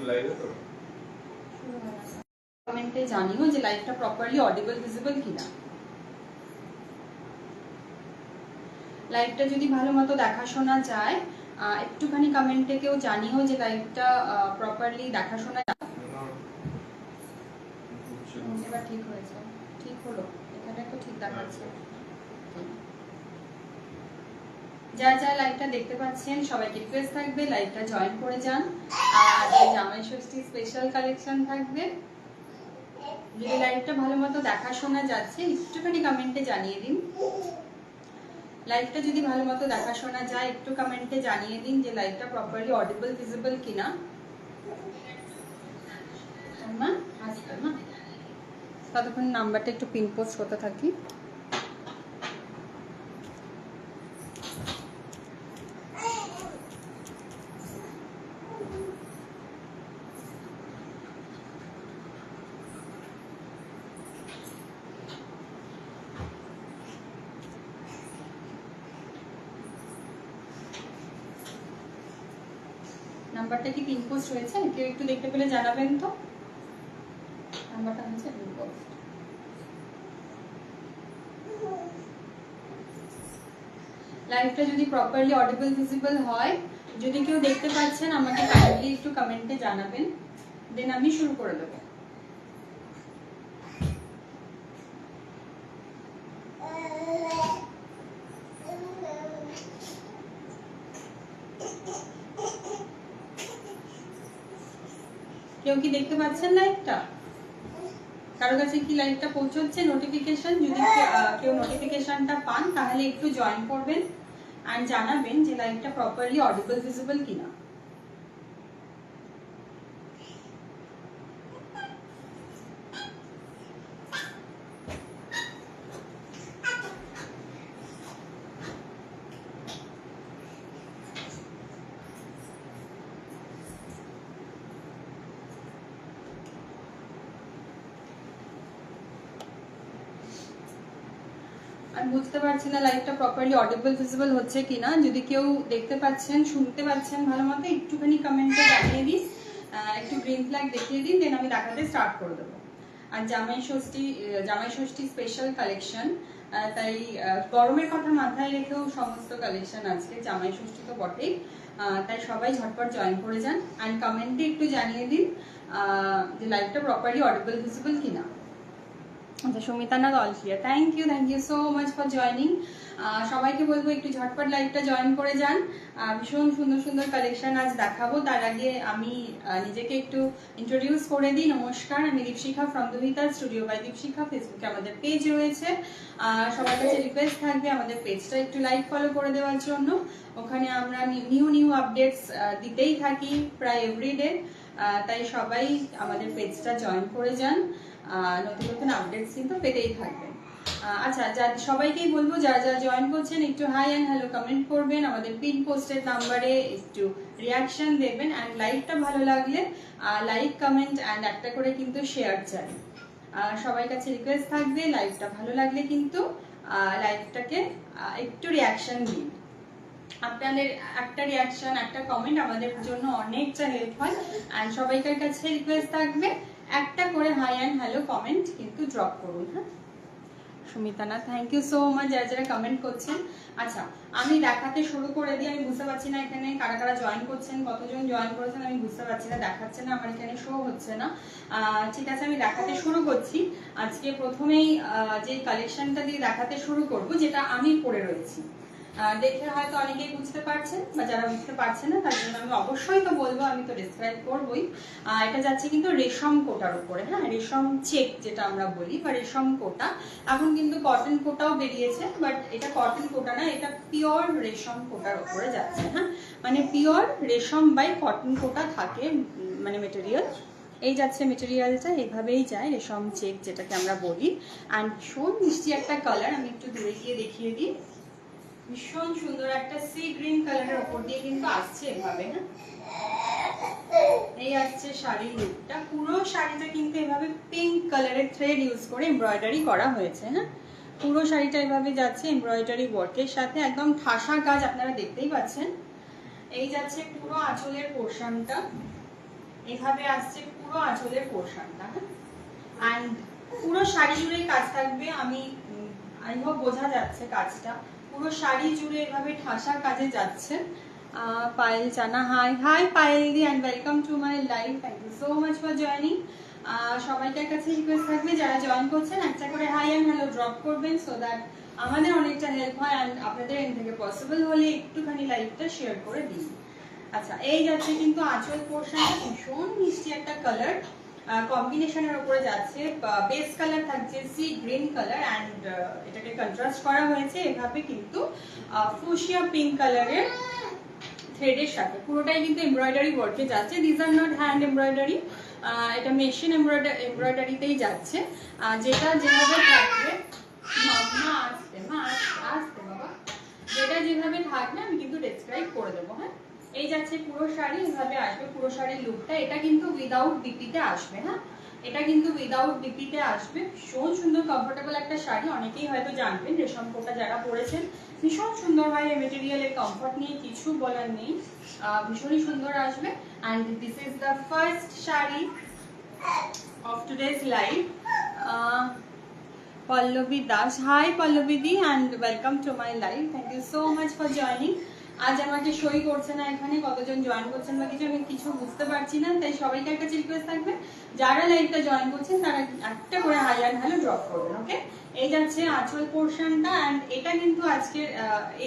লাইভে তো কমেন্টে জানিও যে লাইভটা প্রপারলি অডিবল ভিজিবল কিনা। লাইভটা যদি ভালো মতো দেখাশোনা যায় একটুখানি কমেন্টে কেউ জানিও যে লাইভটা প্রপারলি দেখাশোনা যায়। এবার ঠিক হয়েছে, ঠিক হলো, এখানে তো ঠিক দেখাচ্ছে। যারা যারা লাইভটা দেখতে পাচ্ছেন সবাইকে রিকোয়েস্ট থাকবে লাইভটা জয়েন করে যান। আর জামাই ষষ্ঠী স্পেশাল কালেকশন থাকবে। যদি লাইভটা ভালো মতো দেখাশোনা যাচ্ছে একটুখানি কমেন্টে জানিয়ে দিন। লাইভটা যদি ভালো মতো দেখাশোনা যায় একটু কমেন্টে জানিয়ে দিন যে লাইভটা প্রপারলি অডিবল ভিজিবল কিনা। ততক্ষণ নাম্বারটা একটু পিন পোস্ট করতে থাকি। নাম্বারটা কি পিন পোস্ট হয়েছে? কেউ একটু দেখতে পেলে জানাবেন তো। নাম্বারটা হচ্ছে পিন পোস্ট। লাইভটা যদি প্রপারলি অডিবল ভিজিবল হয়, যদি কেউ দেখতে পাচ্ছেন আমাকে কাইন্ডলি একটু কমেন্টে জানাবেন, দেন আমি শুরু করে দেব। কেউ কি দেখতে পাচ্ছেন লাইভটা? কারো কাছে কি লাইভটা পৌঁছচ্ছে নোটিফিকেশন? যদি কেউ নোটিফিকেশনটা পান তাহলে একটু জয়েন করবেন আর জানাবেন যে লাইভটা প্রপারলি অডিবল ভিজিবল কিনা। আমি বুঝতে পারছি না লাইভটা প্রপারলি অডিবল ভিজিবল হচ্ছে কিনা। যদি কেউ দেখতে পাচ্ছেন শুনতে পাচ্ছেন ভালো মতো একটুখানি কমেন্টে জানিয়ে দিন, একটু গ্রিন ফ্ল্যাগ দেখিয়ে দিন, দেন আমি দেখাতে স্টার্ট করে দেবো। আর জামাই ষষ্ঠী স্পেশাল কালেকশন, তাই গরমের কথা মাথায় রেখেও সমস্ত কালেকশন আজকে। জামাই ষষ্ঠী তো বটেই, তাই সবাই ঝটপট জয়েন করে যান অ্যান্ড কমেন্টে একটু জানিয়ে দিন যে লাইভটা প্রপারলি অডিবল ভিজিবল কিনা। আচ্ছা, সুমিতানা দলশিয়া, thank you so much for joining. সবাইকে বলবো একটু ঝটপট লাইভটা জয়েন করে যান। ভীষণ সুন্দর সুন্দর কালেকশন আজ দেখাবো। তার আগে আমি নিজেকে একটু ইন্ট্রোডিউস করে দিই। নমস্কার, আমি দীপশিখা ফ্রম দুহিতা স্টুডিও বাই দীপশিখা। ফেসবুকে আমাদের পেজ রয়েছে। সবার কাছে রিকোয়েস্ট থাকবে আমাদের পেজটা একটু লাইক ফলো করে দেওয়ার জন্য। ওখানে আমরা নিউ আপডেটস দিতেই থাকি প্রায় এভরিডে, তাই সবাই আমাদের পেজটা জয়েন করে যান। নতুন নতুন আপডেটস কিন্তু পেতেই থাকবেন। আচ্ছা, সবাইকেই বলবো যারা যারা জয়েন করছেন একটু হাই অ্যান্ড হ্যালো কমেন্ট করবেন, আমাদের পিন পোস্টেড নাম্বারে একটু রিয়াকশন দেবেন অ্যান্ড লাইভটা ভালো লাগলে লাইক কমেন্ট অ্যান্ড একটা করে কিন্তু শেয়ার চাই। সবার কাছে রিকোয়েস্ট থাকবে লাইভটা ভালো লাগলে কিন্তু লাইভটাকে একটু রিয়াকশন দিন। আপনাদের একটা রিয়াকশন একটা কমেন্ট আমাদের জন্য অনেকটা হেল্প হয়। অ্যান্ড সবাইকার কাছে রিকোয়েস্ট থাকবে একটা করে হাই অ্যান্ড হ্যালো কমেন্ট কিন্তু ড্রপ করুন। হ্যাঁ, সুমিতানা, থ্যাংক ইউ সো মাচ যারা যারা কমেন্ট করছেন। আচ্ছা, আমি দেখাতে শুরু করে দিই। আমি বুঝতে পারছি না এখানে কারা কারা জয়েন করছেন, কতজন জয়েন করেছেন আমি বুঝতে পারছি না, দেখাচ্ছে না আমার এখানে, শো হচ্ছে না। ঠিক আছে, আমি দেখাতে শুরু করছি। আজকে প্রথমেই যে কালেকশনটা দিয়ে দেখাতে শুরু করব, যেটা আমি পরে রয়েছি। দেখে হয়তো অনেকেই বুঝতে পারছেন, বা যারা বুঝতে পারছেন না তার জন্য আমি অবশ্যই তো বলবো, আমি তো ডিসক্রাইব করবোই। এটা যাচ্ছে কিন্তু রেশম কোটার উপরে। হ্যাঁ, রেশম চেক যেটা আমরা বলি, বা রেশম কোটা। এখন কিন্তু কটন কোটাও বেরিয়েছে, বাট এটা কটন কোটা না, এটা পিওর রেশম কোটার উপরে যাচ্ছে। হ্যাঁ, মানে পিওর রেশম বাই কটন কোটা থাকে মানে মেটেরিয়াল। এই যাচ্ছে মেটেরিয়ালটা, এইভাবেই যায় রেশম চেক যেটাকে আমরা বলি। অ্যান্ড ভীষণ মিষ্টি একটা কালার, আমি একটু দূরে গিয়ে দেখিয়ে দিই। ভীষণ সুন্দর একটা সি গ্রিন কালারের উপর দিয়ে কিন্তু আসছে এভাবে। হ্যাঁ, এই আসছে শাড়ির লুকটা। পুরো শাড়িটা কিন্তু এভাবে পিঙ্ক কালারের থ্রেড ইউজ করে এমব্রয়ডারি করা হয়েছে। হ্যাঁ, পুরো শাড়িটা এভাবে যাচ্ছে এমব্রয়ডারি ওয়ার্কের সাথে, একদম ঠাসা কাজ আপনারা দেখতেই পাচ্ছেন। এই যাচ্ছে পুরো আঁচলের পোর্শনটা। এভাবে আসছে পুরো আঁচলের পোর্শনটা। হ্যাঁ, অ্যান্ড পুরো শাড়ি জুড়ে কাজ থাকবে। আমি হোপ বোঝা যাচ্ছে কাজটা পুরো শাড়ি জুড়ে এভাবে ঠাসার কাজে যাচ্ছে। পায়েল জানা, হাই হাই পায়েল দি and welcome to my live, thank you so much for joining. সবাইকার কাছে রিকোয়েস্ট থাকবে যারা জয়েন করছেন একটা করে হাই অ্যান্ড হ্যালো ড্রপ করবেন, সো দ্যাট আমাদের অনেকটা হেল্প হয় অ্যান্ড আপনাদের এন্ড থেকে পসিবল হলে একটুখানি লাইভটা শেয়ার করে দিন। আচ্ছা, এই যাচ্ছে কিন্তু আঁচল পোর্শনটা ভীষণ মিষ্টি একটা কালার কম্বিনেশনের উপরে যাচ্ছে। বেস কালার থাকছে সি গ্রিন কালার অ্যান্ড এটাকে কন্ট্রাস্ট করা হয়েছে এভাবে কিন্তু ফুশিয়া পিঙ্ক কালারের থ্রেডের সাথে। পুরোটাই কিন্তু এমব্রয়ডারি ওয়ার্কে যাচ্ছে। This are not hand embroidery, এটা মেশিন এমব্রয়ডারিতেই যাচ্ছে। যেটা যেভাবে থাকবে বাবা, যেটা যেভাবে থাকবে আমি কিন্তু ডেসক্রাইব করে দেবো। হ্যাঁ, এই যাচ্ছে পুরো শাড়ি, এভাবে আসবে পুরো শাড়ির লুকটা। এটা কিন্তু উইদাউট বিপিতে আসবে। হ্যাঁ, এটা কিন্তু উইদাউট বিপিতে আসবে। ভীষণ সুন্দর কমফোর্টেবল একটা শাড়ি, অনেকেই হয়তো জানবেন রেশম কোটা যারা পরেছেন ভীষণ সুন্দর হয়। এই মেটেরিয়ালের কমফোর্ট নিয়ে কিছু বলার নেই, ভীষণই সুন্দর আসবে। And this is the first sari of today's live. Pallavi Das, hi Pallavi দি and welcome to my live, thank you so much for joining. আজ আমাকে সই করছে না এখানে, কতজন জয়েন করছেন বা কিছু আমি কিছু বুঝতে পারছি না, তাই সবাইকার কাছে রিকোয়েস্ট থাকবে যারা লাইভটা জয়েন করছেন তারা একটা করে হাই অ্যান্ড হ্যালো ড্রপ করবেন। ওকে, এই যাচ্ছে আঁচল পোর্শনটা অ্যান্ড এটা কিন্তু আজকের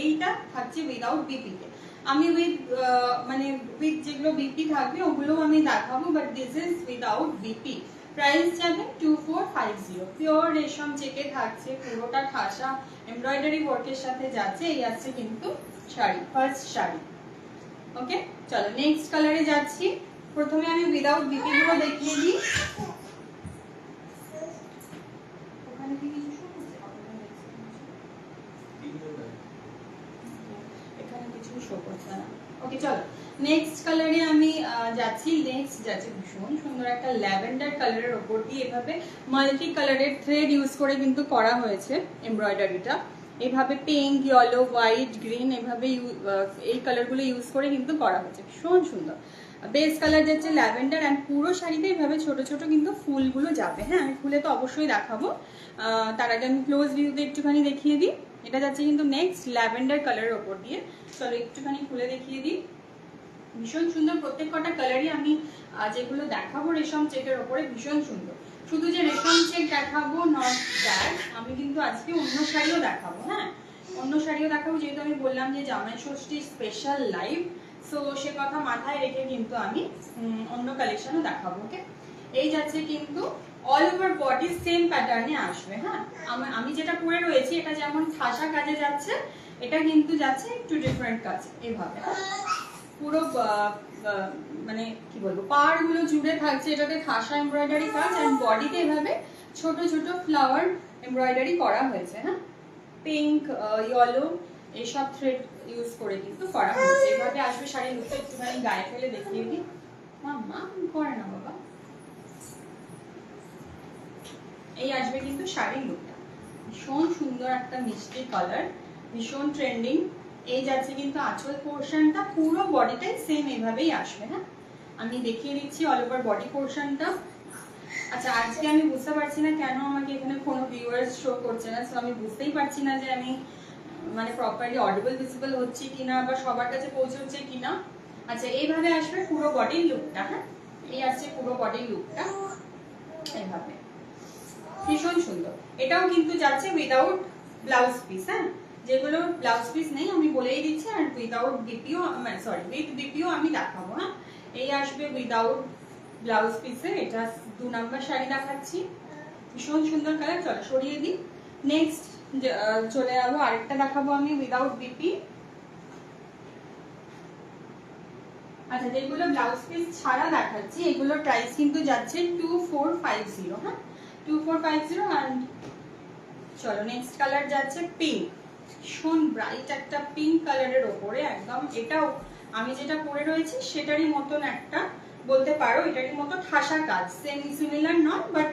এইটা থাকছে উইদাউট বিপিতে। আমি উইথ যেগুলো বিপি থাকবে ওগুলো আমি দেখাবো, but this is without BP. Price যাবে 2450। পিওর রেশম চেকে থাকছে, পুরোটা ঠাসা এমব্রয়ডারি ওয়ার্কের সাথে যাচ্ছে। এই আছে কিন্তু শাড়ি, ফার্স্ট শাড়ি। ওকে, চলো নেক্সট কালারে যাচ্ছি। প্রথমে আমি উইদাউট বিপি গুলো দেখিয়ে দিই। ওখানে কি কিছু শো করছে? এখানে কিছু শো করছে না। ওকে, চলো নেক্সট কালারে আমি যাচ্ছি। নেক্সট যাচ্ছে ভীষণ সুন্দর একটা ল্যাভেন্ডার কালারের ওপর দিয়ে এভাবে মাল্টি কালারের থ্রেড ইউজ করে কিন্তু করা হয়েছে এমব্রয়ডারিটা। এভাবে পিঙ্ক, ইয়েলো, হোয়াইট, গ্রিন এভাবে এই কালারগুলো ইউজ করে কিন্তু করা হয়েছে, ভীষণ সুন্দর। বেস কালার যাচ্ছে ল্যাভেন্ডার অ্যান্ড পুরো শাড়িতে এভাবে ছোট ছোট কিন্তু ফুলগুলো যাবে। হ্যাঁ, আমি ফুলে তো অবশ্যই দেখাবো, তার আগে আমি ক্লোজ ভিউতে একটুখানি দেখিয়ে দিই। এটা যাচ্ছে কিন্তু নেক্সট ল্যাভেন্ডার কালারের ওপর দিয়ে। চলো একটুখানি খুলে দেখিয়ে দিই, ভীষণ সুন্দর। প্রত্যেক কটা কালারই আমি যেগুলো দেখাবো রেশম চেকের ওপরে ভীষণ সুন্দর। শুধু যে রেশম চেক দেখাবো নট দ্যাট, আমি কিন্তু আজকে অন্য শাড়িও দেখাবো। হ্যাঁ, অন্য শাড়িও দেখাবো, যেহেতু আমি বললাম যে জামাই ষষ্ঠী স্পেশাল লাইভ, সো সে কথা মাথায় রেখে কিন্তু আমি অন্য কালেকশনও দেখাবো। ওকে, এই যাচ্ছে কিন্তু অল ওভার বডি সেম প্যাটার্নে আসবে। হ্যাঁ, আমি যেটা পরে রয়েছি এটা যেমন ঠাসা কাজে যাচ্ছে, এটা কিন্তু যাচ্ছে একটু ডিফারেন্ট কাজে। এভাবে পুরো মানে কি বলবো, পাড় গুলো জুড়ে থাকছে এটাতে ঠাসা এমব্রয়ডারি কাজ, এন্ড বডিতে এভাবে ছোট ছোট ফ্লাওয়ার এমব্রয়ডারি করা হয়েছে। হ্যাঁ, পিঙ্ক, ইয়েলো এইসব থ্রেড ইউজ করে কিন্তু করা হয়েছে। এভাবে আসবে শাড়ির লুকটা। একটুখানি গায়ে ফেলে দেখিয়ে দিই। মাম্মা করে না বাবা। এই আসবে কিন্তু শাড়ির লুকটা, ভীষণ সুন্দর একটা মিষ্টি কালার, ভীষণ ট্রেন্ডিং। এই যাচ্ছে কিন্তু আঁচল পোর্শনটা, পুরো বডিটাই সেম এভাবেই আসবে। হ্যাঁ, আমি দেখিয়ে দিচ্ছি অল ওভার বডি পোর্শনটা। আচ্ছা, আজকে আমি বুঝতে পারছি না কেন আমাকে এখানে কোনো ভিউয়ার্স শো করছে না, সো আমি বুঝতেই পারছি না যে আমি মানে প্রপারলি অডিবল ভিজিবল হচ্ছে কিনা বা সবার কাছে পৌঁছচ্ছে কিনা। আচ্ছা, এইভাবে আসবে পুরো বডির লুকটা। হ্যাঁ, এই আসছে পুরো বডির লুকটা এইভাবে, ভীষণ সুন্দর। এটাও কিন্তু যাচ্ছে উইদাউট ব্লাউজ পিস। হ্যাঁ, যেগুলো ব্লাউজ পিস নেই আমি বলেই দিচ্ছি, আর without BPO sorry with BPO আমি দেখাবো। হ্যাঁ, এই আসবে উইদাউট ব্লাউজ পিসে। এটা 2 নম্বর শাড়ি দেখাচ্ছি, ভীষণ সুন্দর কালার। চলো সরিয়ে দিই। নেক্সট চলে যাবো, আরেকটা দেখাবো আমি উইদাউট বিপি। আচ্ছা, যেগুলো ব্লাউজ পিস ছাড়া দেখাচ্ছি এগুলোর প্রাইস কিন্তু যাচ্ছে 2450। হ্যাঁ, 2450। অ্যান্ড চলো নেক্সট কালার যাচ্ছে পিঙ্ক, ভীষণ ব্রাইট একটা পিঙ্ক কালারের ওপরে একদম। এটাও আমি যেটা পরে রয়েছি সেটারই মতন একটা বলতে পারো, এটারই মতো ঠাসা কাজ, সেম সিমিলার নট বাট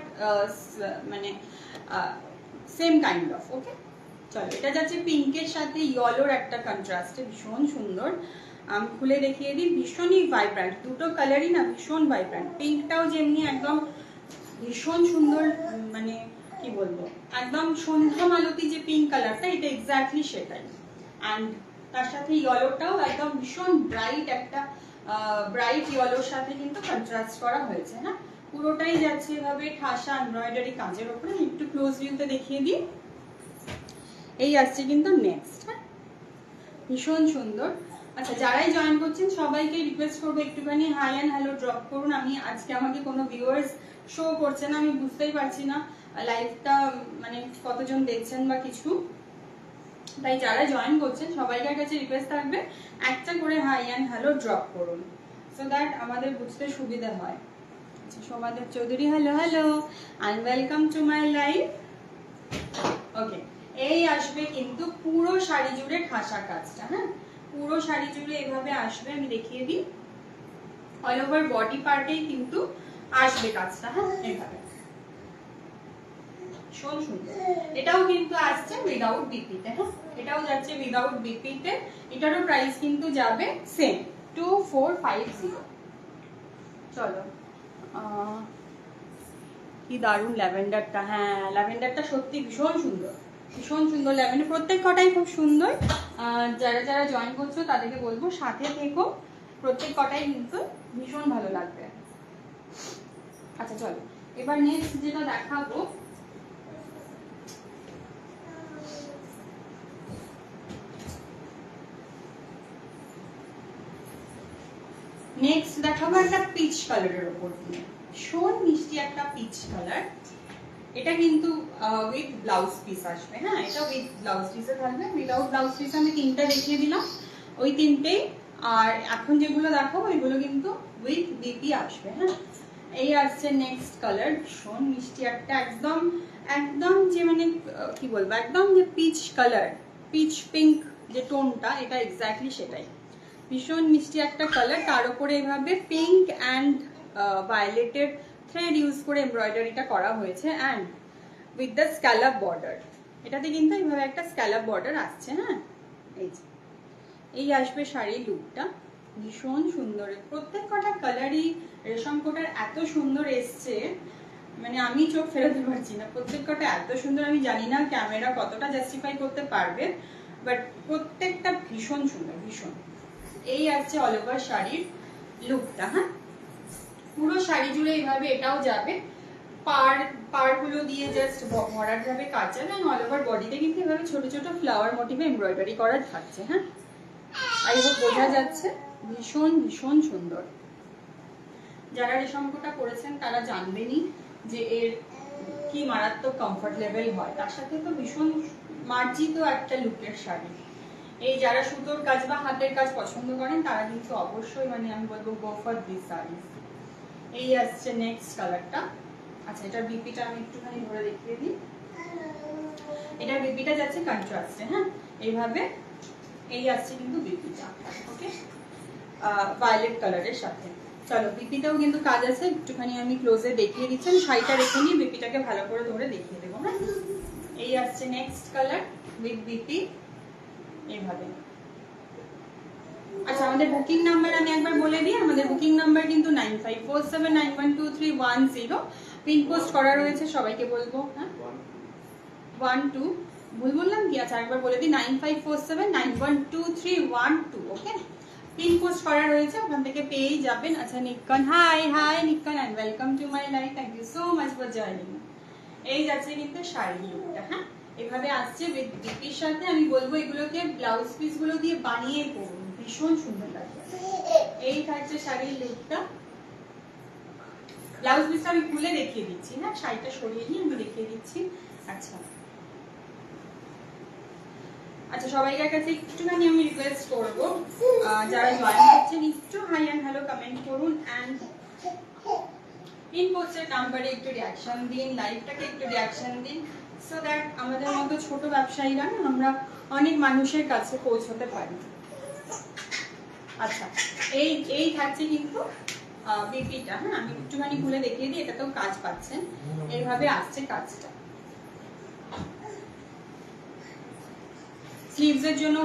মানে সেম কাইন্ড অফ। ওকে, চলো এটা যাচ্ছে পিঙ্কের সাথে ইয়েলোর একটা কন্ট্রাস্টে, ভীষণ সুন্দর। আমি খুলে দেখিয়ে দিই, ভীষণই ভাইব্রেন্ট, দুটো কালারই না ভীষণ ভাইব্রেন্ট। পিঙ্কটাও যেমনি একদম ভীষণ সুন্দর, মানে কি বলবো, একদম সন্ধ্যা মালতী যে পিঙ্ক কালারটা, এটা এক্স্যাক্টলি সেটাই। অ্যান্ড তার সাথে ইয়েলোটাও একদম ভীষণ ব্রাইট, একটা ব্রাইট ইয়েলোর সাথে কিন্তু কন্ট্রাস্ট করা হয়েছে। হ্যাঁ, পুরোটাই যাচ্ছে এভাবে ঠাসা এমব্রয়ডারি কাজের উপরে। একটু ক্লোজ ভিউতে দেখিয়ে দিই। এই আসছে কিন্তু নেক্সট। হ্যাঁ, ভীষণ সুন্দর। আচ্ছা, যারাই জয়েন করছেন সবাইকে রিকোয়েস্ট করবো একটুখানি হাই অ্যান্ড হ্যালো ড্রপ করুন। আমি আজকে আমাকে কোনো ভিউয়ার্স শো করছে না, আমি বুঝতেই পারছি না লাইভটা মানে কতজন দেখছেন বা কিছু। তাই যারা জয়েন করছেন সবাইকার কাছে রিকোয়েস্ট থাকবে একটা করে হাই অ্যান্ড হ্যালো ড্রপ করুন, সো দ্যাট আমাদের বুঝতে সুবিধা হয়। আচ্ছা, Soumadeb Chowdhury, hello hello and welcome to my live. Okay, এই আসবে কিন্তু পুরো শাড়ি জুড়ে ঠাসা কাজটা। হ্যাঁ, পুরো শাড়ি জুড়ে এভাবে আসবে, আমি দেখিয়ে দিই। অল ওভার বডি পার্টেই কিন্তু আসবে কাজটা। হ্যাঁ, এইভাবে ভীষণ সুন্দর। এটাও কিন্তু আসছে উইদাউট বিপিতে। হ্যাঁ, এটাও যাচ্ছে উইদাউট বিপিতে। এটারও প্রাইস কিন্তু যাবে সেম 2450। চলো, কি দারুণ ল্যাভেন্ডারটা। হ্যাঁ, ল্যাভেন্ডারটা সত্যি ভীষণ সুন্দর, ভীষণ সুন্দর ল্যাভেন্ডার। প্রত্যেক কটাই খুব সুন্দর। যারা যারা জয়েন করছো তাদেরকে বলবো সাথে থেকো, প্রত্যেক কটাই কিন্তু ভীষণ ভালো লাগবে। আচ্ছা চলো, এবার নেক্সট যেটা দেখাবো, নেক্সট দেখাবো একটা পিচ কালারের উপর দিয়ে, ভীষণ মিষ্টি একটা পিচ কালার। এটা কিন্তু উইথ ব্লাউজ পিস আসবে। হ্যাঁ, এটা উইথ ব্লাউজ পিসে থাকবে। উইদাউট ব্লাউজ পিস আমি তিনটা দেখিয়ে দিলাম, ওই তিনটেই। আর এখন যেগুলো দেখাবো এগুলো কিন্তু উইথ বিপি আসবে। হ্যাঁ, এই আসছে নেক্সট কালার, ভীষণ মিষ্টি একটা, একদম একদম যে মানে কি বলবো, একদম যে পিচ কালার, পিচ পিঙ্ক যে টোনটা, এটা এক্স্যাক্টলি সেটাই। ভীষণ মিষ্টি একটা কালার, তার উপরে এভাবে পিঙ্ক অ্যান্ড ভায়োলেটের থ্রেড ইউজ করে এমব্রয়ডারিটা করা হয়েছে অ্যান্ড উইথ দ্য স্ক্যালাপ বর্ডার। এটাতে কিন্তু এইভাবে একটা স্ক্যালাপ বর্ডার আসছে। হ্যাঁ, এই আসবে শাড়ির লুকটা, ভীষণ সুন্দর। প্রত্যেক কটা কালারই রেশম কোটার এত সুন্দর এসছে, মানে আমি চোখ ফেরাতে পারছি না। প্রত্যেক কটা এত সুন্দর, আমি জানি না ক্যামেরা কতটা জাস্টিফাই করতে পারবে, বাট প্রত্যেকটা ভীষণ সুন্দর, ভীষণ। এই আসছে অল ওভার শাড়ির লুকটা। হ্যাঁ, পুরো শাড়ি জুড়ে এইভাবে এটাও যাবে, পাড়গুলো দিয়ে জাস্ট ভরাট ভাবে কাজ যাবে। অল ওভার বডিতে কিন্তু এভাবে ছোট ছোট ফ্লাওয়ার মোটিভে এমব্রয়ডারি করা থাকছে। হ্যাঁ, আই হোপ বোঝা যাচ্ছে। ভীষণ ভীষণ সুন্দর। যারা রেশমকোটা পরেছেন তারা জানবেনই যে এর কি মারাত্মক কমফর্ট লেভেল হয়, তার সাথে তো ভীষণ মার্জিত একটা লুকের শাড়ি। এই যারা সুতোর কাজ বা হাতের কাজ পছন্দ করেন তারা কিন্তু অবশ্যই, মানে আমি বলবো গো ফর দিস শাড়িজ। এই আসছে নেক্সট কালারটা। আচ্ছা, এটার বিপিটা আমি একটুখানি ধরে দেখিয়ে দিই। এটার বিপিটা যাচ্ছে কন্ট্রাস্টে। হ্যাঁ, এইভাবে এই আসছে কিন্তু বিপিটা। ওকে, ভায়োলেট কালারের সাথে। চলো, বিপিটাও কিন্তু কাজ আছে, একটুখানি আমি ক্লোজে দেখিয়ে দিচ্ছি। আমি শাড়িটা রেখে নিয়ে বিপিটাকে ভালো করে ধরে দেখিয়ে দেবো। হ্যাঁ, এই আসছে নেক্সট কালার উইথ বিপি, এইভাবে। আচ্ছা, আমাদের বুকিং নাম্বার আমি একবার বলে দিই। আমাদের বুকিং নাম্বার কিন্তু 9547912310। পিন পোস্ট করা রয়েছে, সবাইকে বলবো। হ্যাঁ, 12 ভুল বললাম কি? আচ্ছা, একবার বলে দিই, 9547912312। ওকে, পিন পোস্ট করা রয়েছে, ওখান থেকে পেয়েই যাবেন। আচ্ছা, Nikkon, hi hi Nikkon and welcome to my life. Thank you so much for joining. এই যাচ্ছে কিন্তু শাড়ির লুকটা। হ্যাঁ, এভাবে আসছে উইথ বিপির সাথে। আমি বলবো এগুলোকে ব্লাউজ পিস গুলো দিয়ে বানিয়ে পরুন, ভীষণ সুন্দর লাগবে। এই থাকছে শাড়ির লুকটা। ব্লাউজ পিসটা আমি খুলে দেখিয়ে দিচ্ছি। হ্যাঁ, শাড়িটা সরিয়ে নিয়ে আমি দেখিয়ে দিচ্ছি। আচ্ছা আচ্ছা, সবাইকার কাছে একটুখানি আমি রিকোয়েস্ট করবো, যারা জয়েন করছেন একটু হাই অ্যান্ড হ্যালো কমেন্ট করুন অ্যান্ড পিন পোস্টের নাম্বারে একটু রিয়াকশন দিন, লাইভটাকে একটু রিয়াকশন দিন, সো দ্যাট আমাদের মতো ছোট ব্যবসায়ীরা না আমরা অনেক মানুষের কাছে পৌঁছতে পারি। আচ্ছা, এই থাকছে কিন্তু বিপিটা। হ্যাঁ, আমি একটুখানি খুলে দেখিয়ে দিই, এটাতেও কাজ পাচ্ছেন। এইভাবে আসছে কাজটা। স্লিভসের জন্য